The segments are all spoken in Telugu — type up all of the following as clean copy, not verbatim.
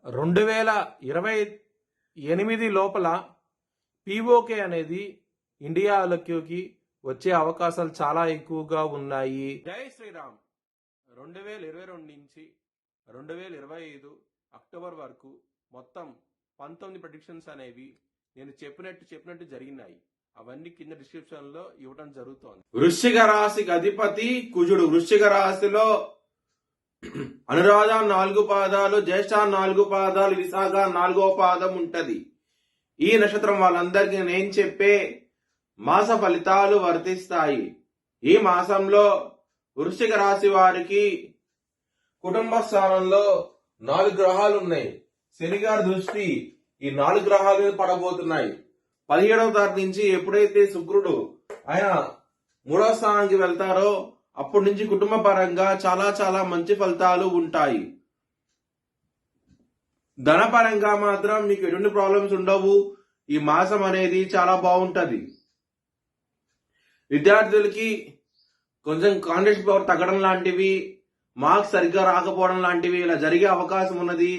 2028 లోపల పీఓకే అనేది ఇండియాలోకి వచ్చే అవకాశాలు చాలా ఎక్కువగా ఉన్నాయి. జై శ్రీరామ్. 2022 నుంచి 2025 అక్టోబర్ వరకు మొత్తం 19 ప్రెడిక్షన్స్ అనేవి నేను చెప్పినట్టు జరిగినాయి. అవన్నీ కింద డిస్క్రిప్షన్ లో ఇవ్వడం జరుగుతోంది. వృశ్చిక రాశికి అధిపతి కుజుడు. వృశ్చిక రాశిలో అనురాధ 4 పాదాలు, జ్యేష్ఠ 4 పాదాలు, విశాఖ 4వ పాదం ఉంటది. ఈ నక్షత్రం వాళ్ళందరికీ నేను చెప్పే మాస ఫలితాలు వర్తిస్తాయి. ఈ మాసంలో వృశ్చిక రాశి వారికి కుటుంబ స్థానంలో 4 గ్రహాలు ఉన్నాయి. శని గారి దృష్టి ఈ 4 గ్రహాల మీద పడబోతున్నాయి. 17వ తారీఖు నుంచి ఎప్పుడైతే శుక్రుడు ఆయన 3వ స్థానానికి వెళ్తారో అప్పటి నుంచి కుటుంబ పరంగా చాలా చాలా మంచి ఫలితాలు ఉంటాయి. ధనపరంగా మాత్రం మీకు ఎటువంటి ప్రాబ్లమ్స్ ఉండవు. ఈ మాసం అనేది చాలా బాగుంటది. విద్యార్థులకి కొంచెం కాన్ఫిడెన్స్ పవర్ తగ్గడం లాంటివి, మార్క్స్ సరిగ్గా రాకపోవడం లాంటివి ఇలా జరిగే అవకాశం ఉన్నది.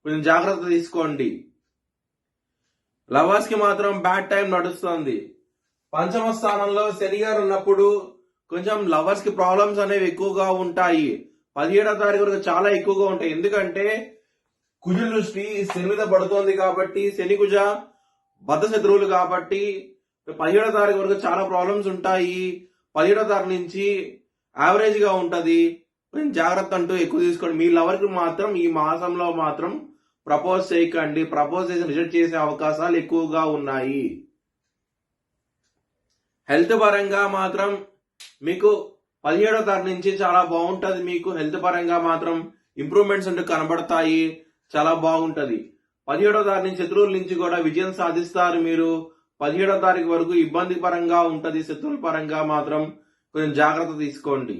కొంచెం జాగ్రత్త తీసుకోండి. లవర్స్ కి మాత్రం బ్యాడ్ టైం నడుస్తుంది. 5వ స్థానంలో శని గారు ఉన్నప్పుడు కొంచెం లవర్స్ కి ప్రాబ్లమ్స్ అనేవి ఎక్కువగా ఉంటాయి. 17వ తారీఖు వరకు చాలా ఎక్కువగా ఉంటాయి. ఎందుకంటే కుజుల దృష్టి శని మీద పడుతోంది కాబట్టి, శని కుజ బద్ధ శత్రువులు కాబట్టి 17వ తారీఖు వరకు చాలా ప్రాబ్లమ్స్ ఉంటాయి. 17వ తారీఖు నుంచి యావరేజ్ గా ఉంటది. కొంచెం జాగ్రత్త అంటూ ఎక్కువ తీసుకోండి. మీ లవర్ కి మాత్రం ఈ మాసంలో మాత్రం ప్రపోజ్ చేయకండి. ప్రపోజ్ చేసి రిజెక్ట్ చేసే అవకాశాలు ఎక్కువగా ఉన్నాయి. హెల్త్ పరంగా మాత్రం మీకు 17వ తారీఖు నుంచి చాలా బాగుంటది. మీకు హెల్త్ పరంగా మాత్రం ఇంప్రూవ్మెంట్స్ అంటూ కనబడతాయి. చాలా బాగుంటది. 17వ తారీఖు నుంచి శత్రువుల నుంచి కూడా విజయం సాధిస్తారు. మీరు 17వ తారీఖు వరకు ఇబ్బంది పరంగా ఉంటది. శత్రువుల పరంగా మాత్రం కొంచెం జాగ్రత్త తీసుకోండి.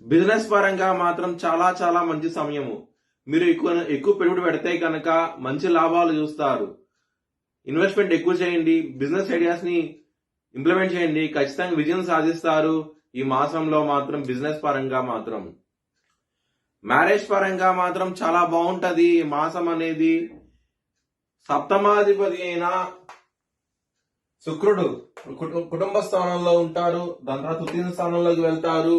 బిజినెస్ పరంగా మాత్రం చాలా చాలా మంచి సమయము. మీరు ఎక్కువ పెట్టుబడి పెడితే కనుక మంచి లాభాలు చూస్తారు. ఇన్వెస్ట్మెంట్ ఎక్కువ చేయండి. బిజినెస్ ఐడియాస్ ని ఇంప్లిమెంట్ చేయండి. ఖచ్చితంగా విజయం సాధిస్తారు. ఈ మాసంలో మాత్రం బిజినెస్ పరంగా మాత్రం. మ్యారేజ్ పరంగా మాత్రం చాలా బాగుంటది. ఈ మాసం అనేది సప్తమాధిపతి అయిన శుక్రుడు కుటుంబ స్థానంలో ఉంటారు. దాని తర్వాత తృతీయ స్థానంలోకి వెళ్తారు.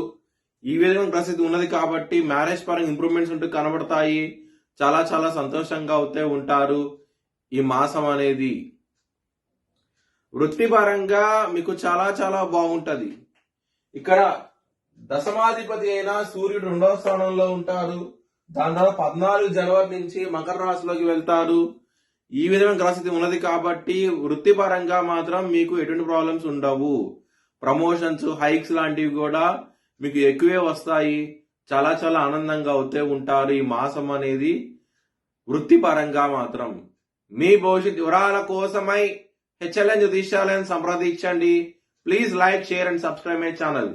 ఈ విధంగా పరిస్థితి ఉన్నది కాబట్టి మ్యారేజ్ పరంగా ఇంప్రూవ్మెంట్స్ ఉంటూ కనబడతాయి. చాలా చాలా సంతోషంగా అవుతే ఉంటారు ఈ మాసం అనేది. వృత్తిపరంగా మీకు చాలా చాలా బాగుంటది. ఇక్కడ దశమాధిపతి అయిన సూర్యుడు 2వ స్థానంలో ఉంటారు. దాని తర్వాత 14 జనవరి నుంచి మకర రాశిలోకి వెళ్తారు. ఈ విధమైన గ్రహస్థితి ఉన్నది కాబట్టి వృత్తిపరంగా మాత్రం మీకు ఎటువంటి ప్రాబ్లమ్స్ ఉండవు. ప్రమోషన్స్, హైక్స్ లాంటివి కూడా మీకు ఎక్కువే వస్తాయి. చాలా చాలా ఆనందంగా అవుతే ఉంటారు ఈ మాసం అనేది వృత్తిపరంగా మాత్రం. మీ భవిష్యత్ వివరాల కోసమై HLN జ్యోతిష్యాలయం సంప్రదించండి. Please like, share and subscribe my channel.